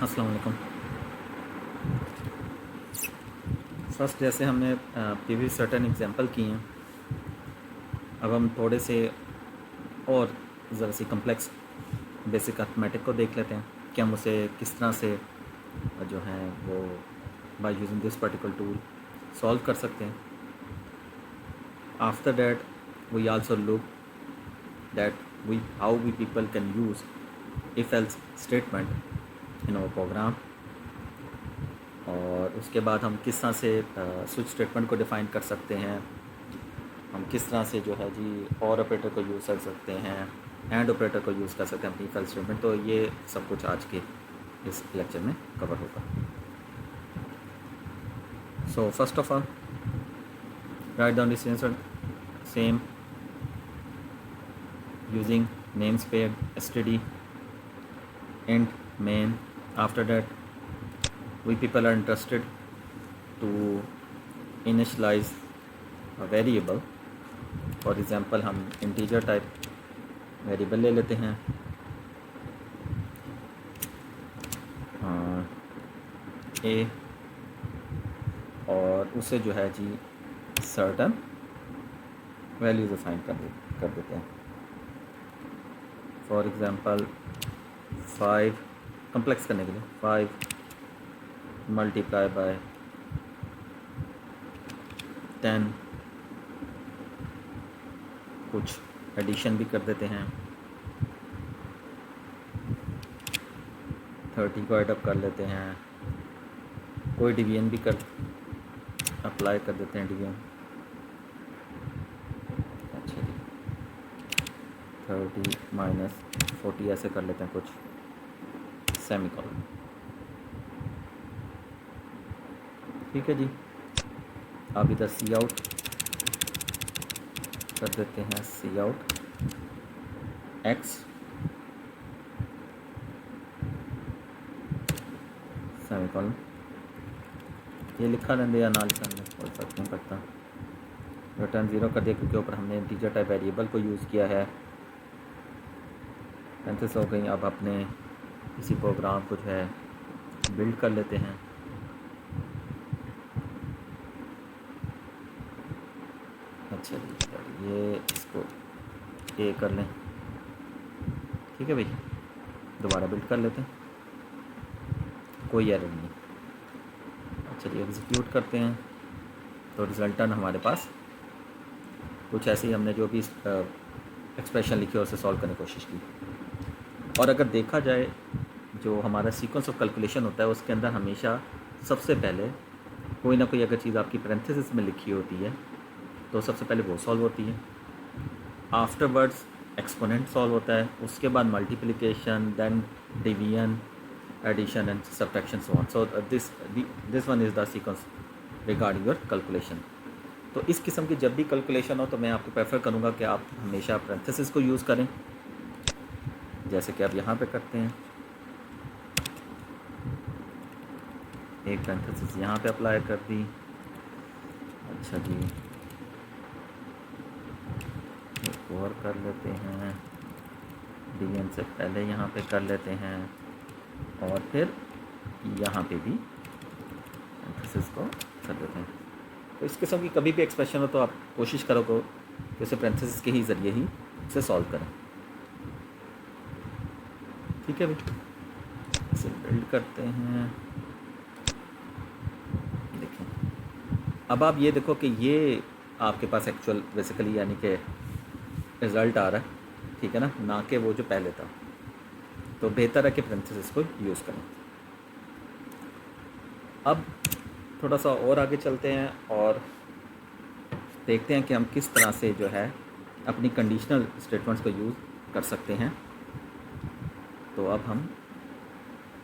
अस्सलाम वालेकुम। फर्स्ट जैसे हमने प्रीवियस सर्टेन एग्जांपल किए हैं, अब हम थोड़े से और ज़रा सी कम्प्लेक्स बेसिक अर्थमेटिक को देख लेते हैं कि हम उसे किस तरह से जो है वो by using this particular tool solve कर सकते हैं। After that we also look that how we people can use if else statement in our program, और उसके बाद हम किस तरह से स्विच स्टेटमेंट को डिफ़ाइन कर सकते हैं, हम किस तरह से जो है जी और ऑपरेटर को यूज़ कर सकते हैं, एंड ऑपरेटर को यूज़ कर सकते हैं अपनी इफ स्टेटमेंट। तो ये सब कुछ आज के इस लेक्चर में कवर होगा। So first of all write down this answer same using names paired std int main. After that we people are interested to initialize a variable. For example हम integer type variable ले लेते हैं, a, और उसे जो है जी certain values assign कर देते हैं। फॉर एग्ज़ाम्पल 5 कम्प्लेक्स करने के लिए 5 मल्टीप्लाई बाय 10, कुछ एडिशन भी कर देते हैं, 30 को एडअप कर लेते हैं, कोई डिवीजन भी कर अप्लाई कर देते हैं डिवीजन। अच्छा जी 30 माइनस 40 ऐसे कर लेते हैं कुछ, सेमीकोलन। ठीक है जी। अब इधर सी आउट कर देते हैं, सी आउट एक्स सेमीकोलन। ये लिखा रहने या ना लिखा रहने कोई फर्क नहीं पड़ता। रिटर्न 0 कर दिया क्योंकि ऊपर हमने इंटीजर टाइप वेरिएबल को यूज़ किया है। पेरेंथेसिस हो गई। अब अपने इसी प्रोग्राम को जो है बिल्ड कर लेते हैं। अच्छा जी ये इसको ए कर लें। ठीक है भाई, दोबारा बिल्ड कर लेते हैं, कोई एरर नहीं। अच्छा जी एग्जीक्यूट करते हैं तो रिजल्टन हमारे पास कुछ ऐसे ही हमने जो भी एक्सप्रेशन लिखी है उसे सॉल्व करने की कोशिश की। और अगर देखा जाए जो हमारा सीक्वेंस ऑफ कैलकुलेशन होता है उसके अंदर हमेशा सबसे पहले कोई ना कोई अगर चीज़ आपकी पैरेंथेसिस में लिखी होती है तो सबसे पहले वो सॉल्व होती है। आफ्टरवर्ड्स एक्सपोनेंट सॉल्व होता है, उसके बाद multiplication, then division, addition and subtraction, so on. So this one is the sequence regarding your calculation. तो इस किस्म की जब भी कैलकुलेशन हो तो मैं आपको प्रेफर करूँगा कि आप हमेशा पैरेंथेसिस को यूज़ करें, जैसे कि आप यहाँ पे करते हैं। एक पैरेंथेसिस यहाँ पे अप्लाई कर दी। अच्छा जी एक और कर लेते हैं, डिवीजन से पहले यहाँ पे कर लेते हैं, और फिर यहाँ पे भी पैरेंथेसिस को कर देते हैं। तो इस किस्म की कभी भी एक्सप्रेशन हो तो आप कोशिश करो कि उसे पैरेंथेसिस के ही ज़रिए ही इसे सॉल्व करें। ठीक है भाई, इसे बिल्ड करते हैं। देखें अब आप ये देखो कि ये आपके पास एक्चुअल बेसिकली यानी कि रिज़ल्ट आ रहा है, ठीक है ना कि वो जो पहले था। तो बेहतर है कि पैरेंथेसिस को यूज़ करें। अब थोड़ा सा और आगे चलते हैं और देखते हैं कि हम किस तरह से जो है अपनी कंडीशनल स्टेटमेंट्स को यूज़ कर सकते हैं। तो अब हम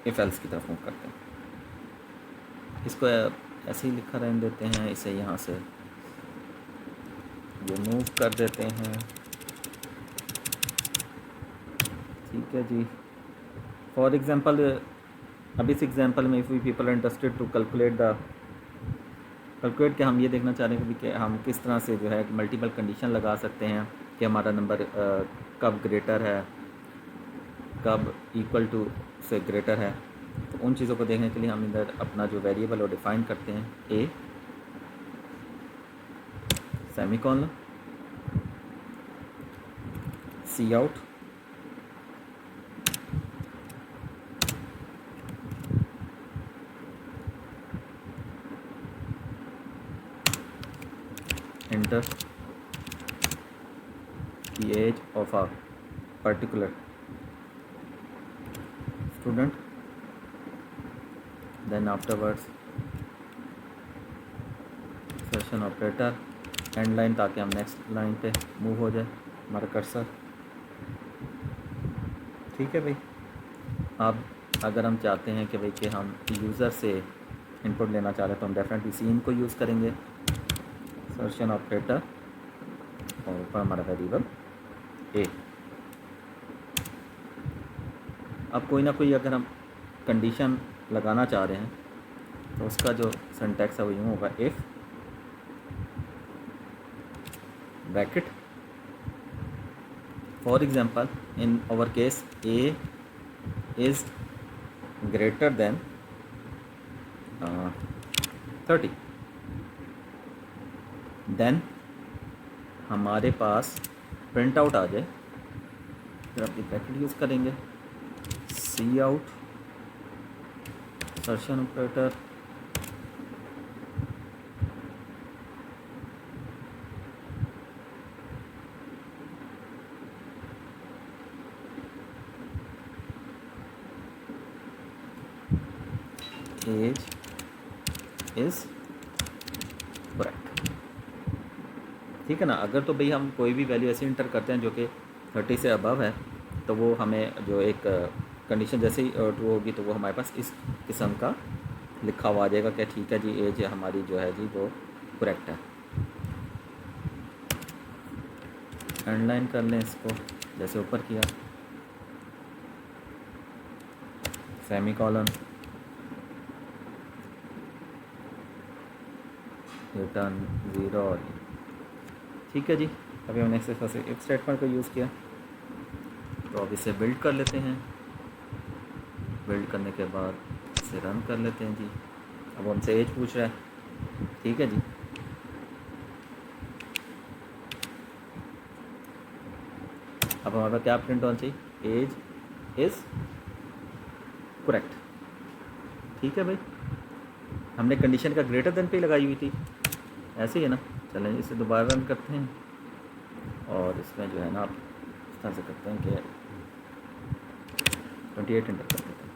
इफ एल्स की तरफ मूव करते हैं। इसको ऐसे ही लिखा रहने देते हैं, इसे यहाँ से रिमूव कर देते हैं। ठीक है जी। फॉर एग्ज़ाम्पल अब इस एग्जांपल में if we people are interested to calculate के हम ये देखना चाह रहे हैं कि हम किस तरह से जो है मल्टीपल कंडीशन लगा सकते हैं कि हमारा नंबर कब ग्रेटर है, कब इक्वल टू से ग्रेटर है। उन चीज़ों को देखने के लिए हम इधर अपना जो वेरिएबल वो डिफाइन करते हैं, a semicolon C out enter the age of a particular student, then afterwards session operator end line, ताकि हम नेक्स्ट लाइन पे मूव हो जाए हमारा कर्सर। ठीक है भाई। अब अगर हम चाहते हैं कि भाई कि हम यूज़र से इनपुट लेना चाह रहे हैं तो हम डेफिनेटली सीन को यूज़ करेंगे, सर्शन ऑपरेटर और ऊपर हमारा वेरिएबल ए। अब कोई ना कोई अगर हम कंडीशन लगाना चाह रहे हैं तो उसका जो सिंटैक्स है वो यूँ होगा, if bracket for example in our case a is greater than 30, then हमारे पास प्रिंट आउट आ जाए, फिर अपनी ब्रैकेट यूज़ करेंगे, C out insertion operator age is correct. ठीक है ना। अगर तो भाई हम कोई भी वैल्यू ऐसे इंटर करते हैं जो कि 30 से अबव है तो वो हमें जो एक कंडीशन जैसे ही ट्रू होगी तो वो हमारे पास इस किस्म का लिखा हुआ आ जाएगा कि ठीक है जी एज हमारी जो है जी वो करेक्ट है। अंडरलाइन कर लें इसको जैसे ऊपर किया, सेमीकोलन रिटर्न 0 और ठीक है जी। अभी हमने इफ स्टेटमेंट को यूज़ किया तो अब इसे बिल्ड कर लेते हैं। बिल्ड करने के बाद इसे रन कर लेते हैं जी। अब हमसे एज पूछ रहा है। ठीक है जी। अब हमारे पास क्या प्रिंट होना चाहिए, एज इज़ करेक्ट। ठीक है भाई। हमने कंडीशन का ग्रेटर देन पे लगाई हुई थी, ऐसे ही है ना। चलें इसे दोबारा रन करते हैं और इसमें जो है ना आप इस तरह से करते हैं कि 28 इंटर कर देते हैं।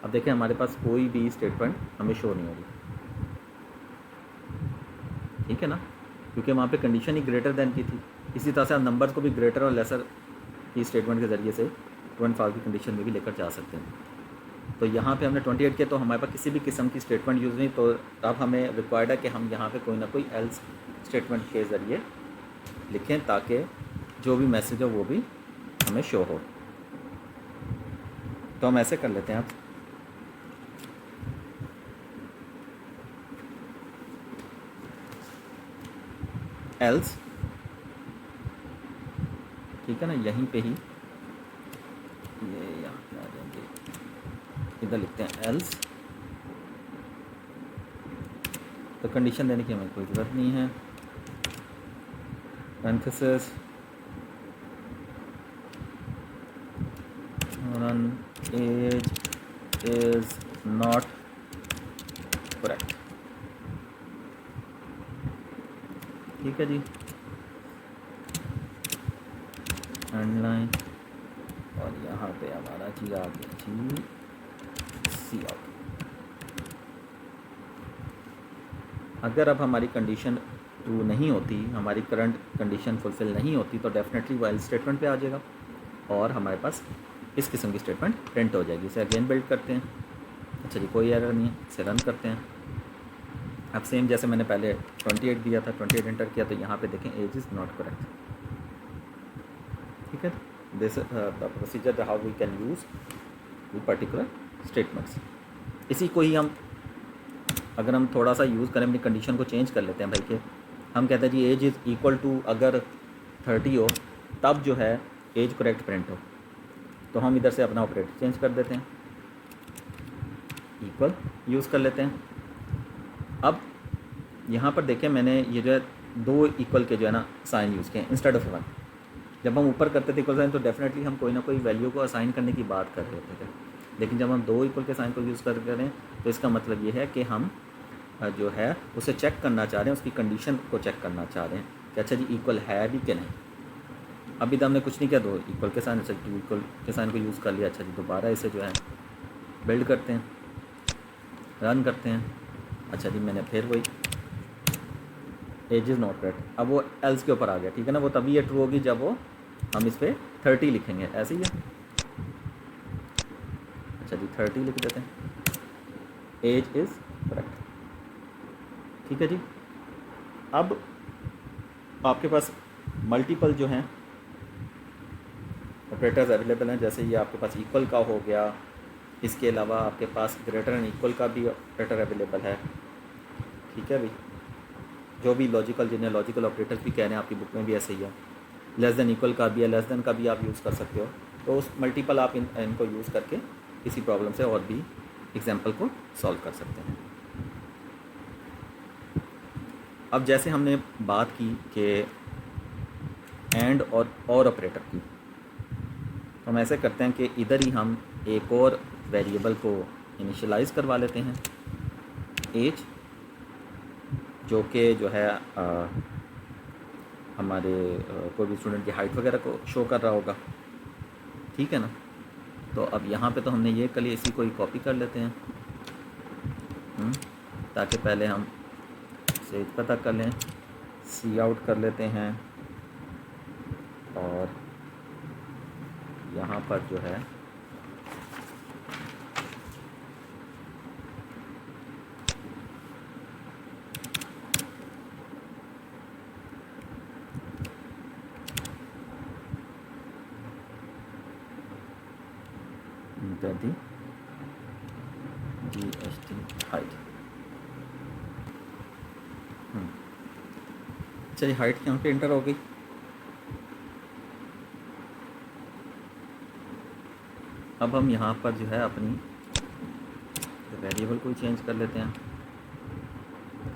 अब देखें हमारे पास कोई भी स्टेटमेंट हमें शो नहीं हो रही। ठीक है ना, क्योंकि वहाँ पे कंडीशन ही ग्रेटर देन की थी। इसी तरह से आप नंबर्स को भी ग्रेटर और लेसर की स्टेटमेंट के ज़रिए से ट्रू एंड फॉल्स की कंडीशन में भी लेकर जा सकते हैं। तो यहाँ पे हमने 28 किया तो हमारे पास किसी भी किस्म की स्टेटमेंट यूज़ नहीं, तो अब हमें रिक्वायर्ड है कि हम यहाँ पे कोई ना कोई एल्स स्टेटमेंट के ज़रिए लिखें ताकि जो भी मैसेज हो वो भी हमें शो हो। तो हम ऐसे कर लेते हैं। आप एल्स, ठीक है ना, यहीं पे ही ये यहाँ पे आ जाएंगे, इधर लिखते हैं एल्स। तो कंडीशन देने की हमें कोई ज़रूरत नहीं है। Parenthesis run as is not correct. ठीक है जी। अंडरलाइन और यहाँ पे हमारा जी आ गया जी सी आउट। अगर अब हमारी कंडीशन ट्रू नहीं होती, हमारी करंट कंडीशन फुलफिल नहीं होती, तो डेफिनेटली वाइल स्टेटमेंट पे आ जाएगा और हमारे पास इस किस्म की स्टेटमेंट प्रिंट हो जाएगी। इसे अगेन बिल्ड करते हैं। अच्छा जी, कोई एरर नहीं है, इसे रन करते हैं। अब सेम जैसे मैंने पहले 28 दिया था, 28 एंटर किया, तो यहाँ पे देखें एज इज़ नॉट करेक्ट। ठीक है, this the procedure how we can use particular statements. इसी को ही हम अगर हम थोड़ा सा यूज़ करें, अपनी कंडीशन को चेंज कर लेते हैं भाई कि हम कहते हैं जी एज इज़ इक्वल टू अगर 30 हो तब जो है एज करेक्ट प्रिंट हो, तो हम इधर से अपना ऑपरेटर चेंज कर देते हैं। इक्वल यूज़ कर लेते हैं। अब यहाँ पर देखें मैंने ये जो है 2 इक्वल के जो है ना साइन यूज़ किए इंस्टेड ऑफ 1। जब हम ऊपर करते थे इक्वल साइन तो डेफिनेटली हम कोई ना कोई वैल्यू को असाइन करने की बात कर रहे होते थे, लेकिन जब हम 2 इक्वल के साइन को यूज़ कर रहे हैं तो इसका मतलब ये है कि हम जो है उसे चेक करना चाह रहे हैं, उसकी कंडीशन को चेक करना चाह रहे हैं कि अच्छा जी इक्वल है भी कि नहीं। अभी तो हमने कुछ नहीं किया, 2 इक्वल के साइन, अच्छा 2 इक्वल के साइन को यूज़ कर लिया। अच्छा जी दोबारा इसे जो है बिल्ड करते हैं, रन करते हैं। अच्छा जी मैंने फिर वही एज इज़ नॉट करेक्ट, अब वो एल्स के ऊपर आ गया, ठीक है ना। वो तभी ये ट्रू होगी जब वो हम इस पर 30 लिखेंगे, ऐसे ही है। अच्छा जी 30 लिख देते हैं, एज इज़ करेक्ट, ठीक है जी। अब आपके पास मल्टीपल जो हैं ऑपरेटर्स अवेलेबल हैं, जैसे ये आपके पास इक्वल का हो गया, इसके अलावा आपके पास ग्रेटर एंड इक्वल का भी ऑपरेटर अवेलेबल है, ठीक है भाई। जो भी लॉजिकल, जिन्हें लॉजिकल ऑपरेटर्स भी कह रहे हैं, आपकी बुक में भी ऐसे ही है। लेस देन इक्वल का भी है, लेस देन का भी आप यूज़ कर सकते हो। तो उस मल्टीपल आप इनको यूज़ करके किसी प्रॉब्लम से और भी एग्जाम्पल को सॉल्व कर सकते हैं। अब जैसे हमने बात की कि एंड और ऑपरेटर की, तो हम ऐसे करते हैं कि इधर ही हम एक और वेरिएबल को इनिशियलाइज़ करवा लेते हैं, एज, जो कि जो है हमारे कोई भी स्टूडेंट की हाइट वगैरह को शो कर रहा होगा, ठीक है ना। तो अब यहाँ पे तो हमने ये कर लिया, इसी को ही कॉपी कर लेते हैं, ताकि पहले हम से पता कर लें, सी आउट कर लेते हैं, और यहाँ पर जो है दी GST हाइट। चलिए हाइट यहाँ पे इंटर हो गई। अब हम यहाँ पर जो है अपनी वेरिएबल को चेंज कर लेते हैं,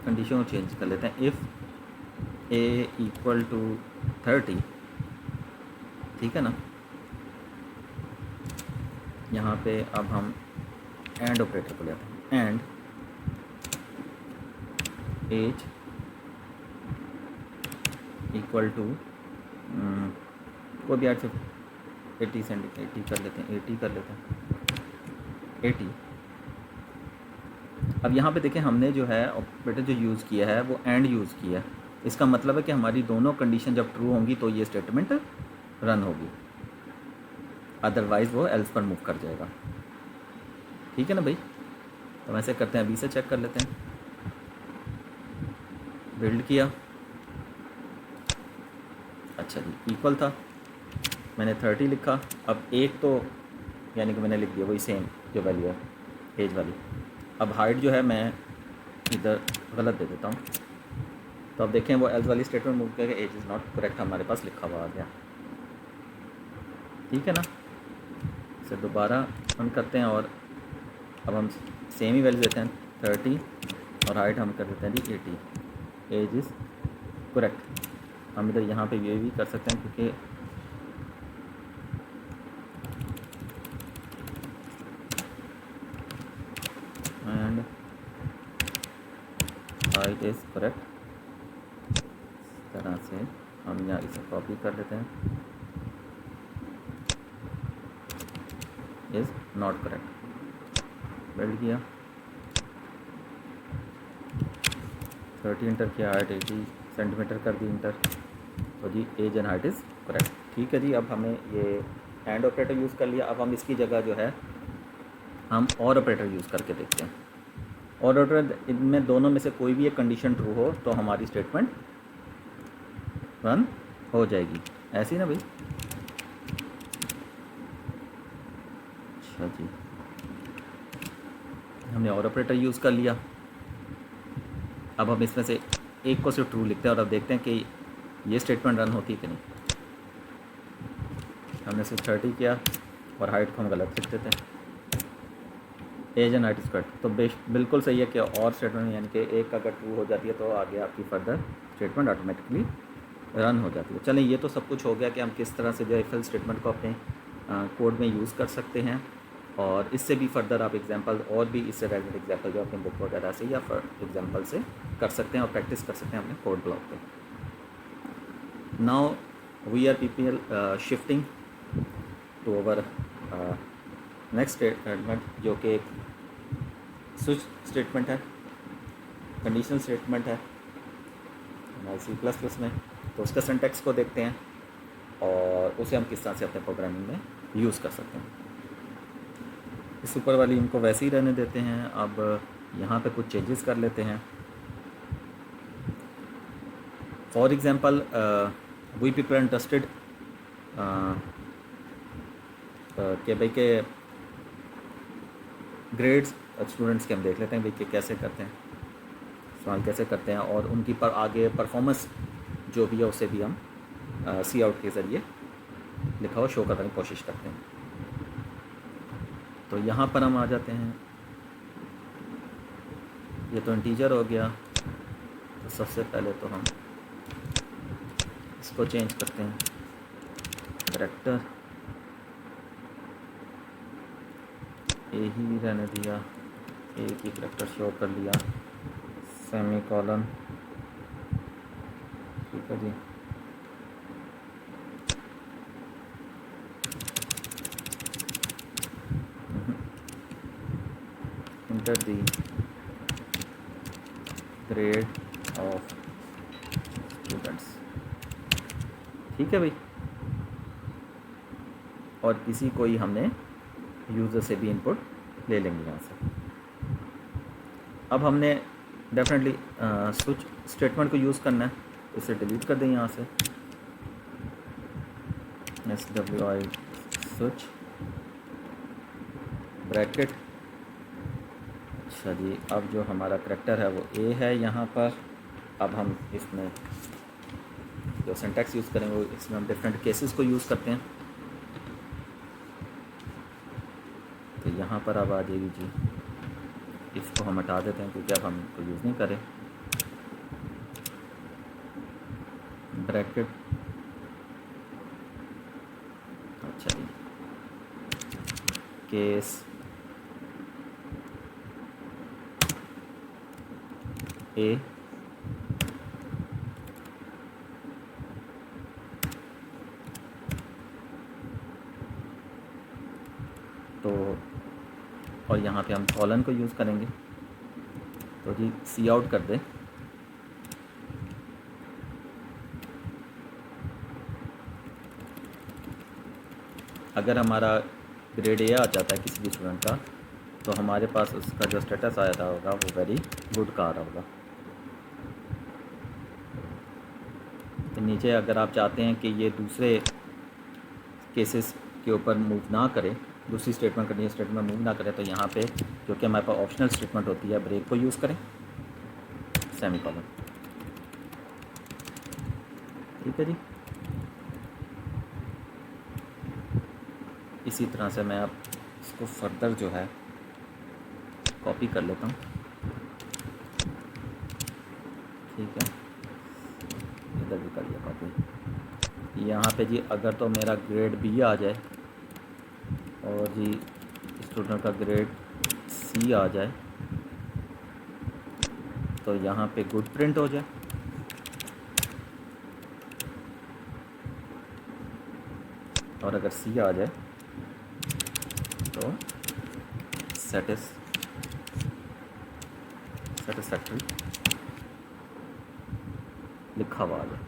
कंडीशन को चेंज कर लेते हैं। इफ़ a इक्वल टू 30, ठीक है ना। यहाँ पे अब हम एंड ऑपरेटर को लेते हैं, एंड एज इक्वल टू कोई भी 80 कर लेते हैं, 80 कर लेते हैं, 80। अब यहाँ पे देखें हमने जो है ऑपरेटर जो यूज़ किया है वो एंड यूज़ किया है। इसका मतलब है कि हमारी दोनों कंडीशन जब ट्रू होंगी तो ये स्टेटमेंट रन होगी, अदरवाइज़ वो एल्स पर मूव कर जाएगा, ठीक है ना भाई। तो ऐसे करते हैं, अभी से चेक कर लेते हैं। बिल्ड किया, अच्छा जी इक्वल था, मैंने 30 लिखा। अब एक तो यानी कि मैंने लिख दिया वही सेम जो वैल्यू है एज वाली। अब हाइट जो है मैं इधर गलत दे देता हूँ, तो अब देखें वो एल्स वाली स्टेटमेंट मूव करके एज इज़ नॉट करेक्ट हमारे पास लिखा हुआ आ गया, ठीक है ना। इसे दोबारा रन करते हैं और अब हम सेम ही वैल्यू देते हैं 30 और हाइट हम कर देते हैं जी 80, एज इज़ करेक्ट। हम इधर यहाँ पे ये भी कर सकते हैं क्योंकि एंड हाइट इज़ करेक्ट, इस तरह से हम यहाँ इसे कॉपी कर लेते हैं, इज़ नॉट करेक्ट। बिल्ड किया, 30 इंटर किया, हाइट 80 सेंटीमीटर कर दी इंटर, तो जी age and height is correct, ठीक है जी। अब हमें ये एंड ऑपरेटर यूज़ कर लिया, अब हम इसकी जगह जो है हम और ऑपरेटर यूज़ करके देखते हैं। और ऑपरेटर इनमें दोनों में से कोई भी एक कंडीशन ट्रू हो तो हमारी स्टेटमेंट रन हो जाएगी, ऐसी ना भाई। अच्छा जी हमने और ऑपरेटर यूज़ कर लिया। अब हम इसमें से एक को सिर्फ ट्रू लिखते हैं और अब देखते हैं कि ये स्टेटमेंट रन होती है कि नहीं। हमने सिर्फ 30 किया और हाइट को हम गलत लिख देते हैं, एज एन आर्टिस्ट कट, तो बिल्कुल सही है कि और स्टेटमेंट यानी कि एक अगर ट्रू हो जाती है तो आगे आपकी फर्दर स्टेटमेंट ऑटोमेटिकली रन हो जाती है। चलें, ये तो सब कुछ हो गया कि हम किस तरह से जो है इफ एल्स स्टेटमेंट को अपने कोड में यूज़ कर सकते हैं, और इससे भी फर्दर आप एग्जांपल और भी इससे रेलेवेंट एग्जांपल जो अपने बुक वगैरह से या एग्जांपल से कर सकते हैं और प्रैक्टिस कर सकते हैं अपने कोड ब्लॉक पे। Now we are people shifting to over next statement, जो कि एक स्विच स्टेटमेंट है, कंडीशनल स्टेटमेंट है हमारे C++ में। तो उसका सिंटैक्स को देखते हैं और उसे हम किस तरह से अपने प्रोग्रामिंग में यूज़ कर सकते हैं। इस ऊपर वाली इनको वैसे ही रहने देते हैं। अब यहाँ पे कुछ चेंजेस कर लेते हैं। For example we people interested कि भाई के ग्रेड्स स्टूडेंट्स के हम देख लेते हैं भाई कि कैसे करते हैं, इस्तेमाल कैसे करते हैं, और उनकी पर आगे परफॉर्मेंस जो भी है उसे भी हम सी आउट के ज़रिए लिखा हुआ शो करने की कोशिश करते हैं। तो यहाँ पर हम आ जाते हैं, ये तो इंटीजर हो गया, तो सबसे पहले तो हम इसको चेंज करते हैं, कैरेक्टर ए ही रहने दिया, एक ही कैरेक्टर शो कर लिया, सेमी कॉलन, ठीक है जी। Enter the grade of students, ठीक है भाई। और इसी को ही हमने यूज़र से भी इनपुट ले लेंगे यहाँ से। अब हमने डेफिनेटली स्विच स्टेटमेंट को यूज़ करना है, इसे डिलीट कर दें यहाँ से, SWI स्विच ब्रैकेट। अच्छा जी, अब जो हमारा करैक्टर है वो ए है यहाँ पर। अब हम इसमें जो सिंटैक्स यूज़ करेंगे वो इसमें हम डिफरेंट केसेस को यूज़ करते हैं। तो यहाँ पर अब आ जाएगी जी, इसको हम हटा देते हैं क्योंकि अब हम इसको यूज़ नहीं करें। ब्रैकेट, अच्छा जी, केस ए तो, और यहाँ पे हम कॉलन को यूज़ करेंगे। तो जी सी आउट कर दें, अगर हमारा ग्रेड ए आ जाता है किसी भी स्टूडेंट का, तो हमारे पास उसका जो स्टेटस आया था होगा वो वेरी गुड का आ रहा होगा। तो नीचे अगर आप चाहते हैं कि ये दूसरे केसेस के ऊपर मूव ना करे, दूसरी स्टेटमेंट करनी है, स्टेटमेंट मूव ना करे, तो यहाँ पे जो कि हमारे पास ऑप्शनल स्टेटमेंट होती है, ब्रेक को यूज़ करें, सेमी कॉलन, ठीक है जी। इसी तरह से मैं अब इसको फर्दर जो है कॉपी कर लेता हूँ, ठीक है, इधर भी कर लिया कॉपी। यहाँ पे जी अगर तो मेरा ग्रेड बी आ जाए और जी स्टूडेंट का ग्रेड सी आ जाए, तो यहाँ पे गुड प्रिंट हो जाए, और अगर सी आ जाए तो सेटिस्फैक्ट्री लिखा हुआ आ जाए।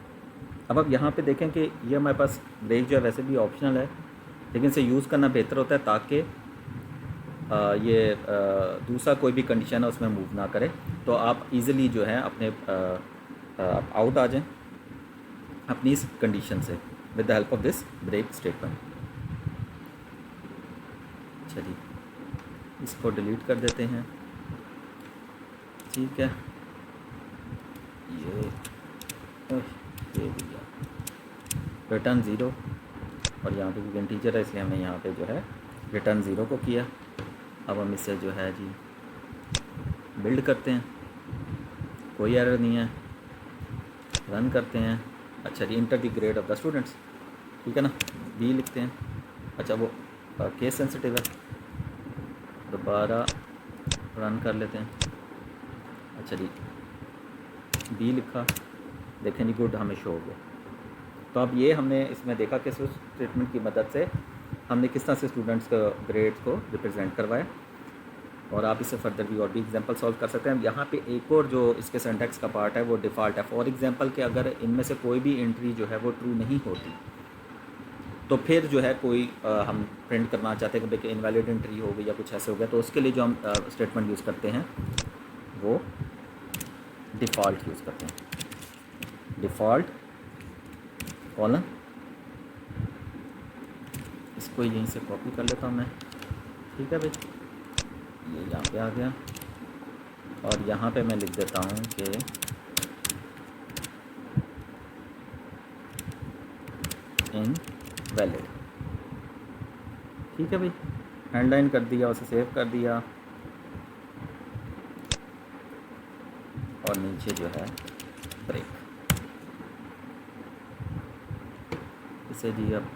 अब यहाँ पे देखें कि ये हमारे पास ब्रेक जो है वैसे भी ऑप्शनल है, लेकिन इसे यूज़ करना बेहतर होता है ताकि ये दूसरा कोई भी कंडीशन है उसमें मूव ना करे। तो आप इजीली जो है अपने आप आउट आ जाएं अपनी इस कंडीशन से with the help of this break statement. चलिए इसको डिलीट कर देते हैं, ठीक है। ये दिया रिटर्न 0, और यहाँ पे क्योंकि इंटीजर है इसलिए हमने यहाँ पे जो है रिटर्न 0 को किया। अब हम इसे जो है जी बिल्ड करते हैं, कोई एरर नहीं है, रन करते हैं। अच्छा जी, enter the grade of the students, ठीक है ना, बी लिखते हैं। अच्छा वो केस सेंसिटिव है, दोबारा रन कर लेते हैं। अच्छा जी, बी लिखा, देखें जी गुड हमें शो हो गया। तो अब ये हमने इसमें देखा कि स्विच स्टेटमेंट की मदद से हमने किस तरह से स्टूडेंट्स का ग्रेड को रिप्रेजेंट करवाया, और आप इससे फर्दर भी और भी एग्जांपल सॉल्व कर सकते हैं। यहाँ पे एक और जो इसके सिंटैक्स का पार्ट है वो डिफ़ॉल्ट है। फॉर एग्जांपल कि अगर इनमें से कोई भी एंट्री जो है वो ट्रू नहीं होती, तो फिर जो है कोई हम प्रिंट करना चाहते हैं कि इनवैलिड एंट्री हो गई या कुछ ऐसे हो गया, तो उसके लिए जो हम स्टेटमेंट यूज़ करते हैं वो डिफ़ॉल्ट यूज़ करते हैं। डिफ़ॉल्ट कॉलन, इसको यहीं से कॉपी कर लेता हूँ मैं, ठीक है भाई, ये यहाँ पे आ गया, और यहाँ पे मैं लिख देता हूँ कि इनवैलिड, ठीक है भाई, हेडलाइन कर दिया, उसे सेव कर दिया, और नीचे जो है ब्रेक, इसे जी अब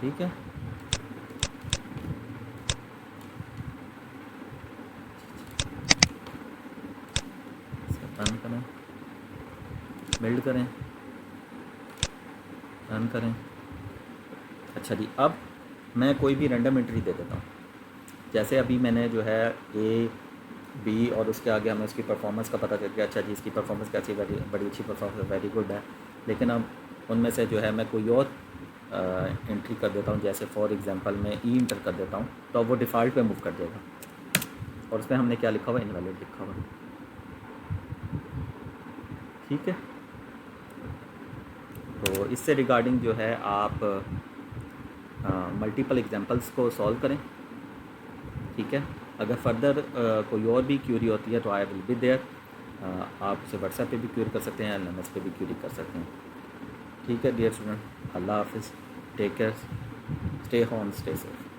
ठीक है। रन करें, बिल्ड करें, रन करें। अच्छा जी, अब मैं कोई भी रैंडम एंट्री दे देता हूँ। जैसे अभी मैंने जो है ए बी और उसके आगे हमें उसकी परफॉर्मेंस का पता चल गया, अच्छा जी इसकी परफॉर्मेंस कैसी, बड़ी अच्छी परफॉर्मेंस, वेरी गुड है। लेकिन अब उनमें से जो है मैं कोई और एंट्री कर देता हूँ, जैसे फॉर एग्जांपल मैं ई इंटर कर देता हूँ, तो अब वो डिफ़ॉल्ट पे मूव कर जाएगा, और उसमें हमने क्या लिखा हुआ, इनवैलिड लिखा हुआ, ठीक है। तो इससे रिगार्डिंग जो है आप मल्टीपल एग्जांपल्स को सॉल्व करें, ठीक है। अगर फर्दर कोई और भी क्यूरी होती है तो आई विल बी देयर, आप उसे व्हाट्सएप पे भी क्यूरी कर सकते हैं, LMS पे भी क्यूरी कर सकते हैं, ठीक है डियर स्टूडेंट। अल्लाह हाफिज़, take care, stay home, stay safe.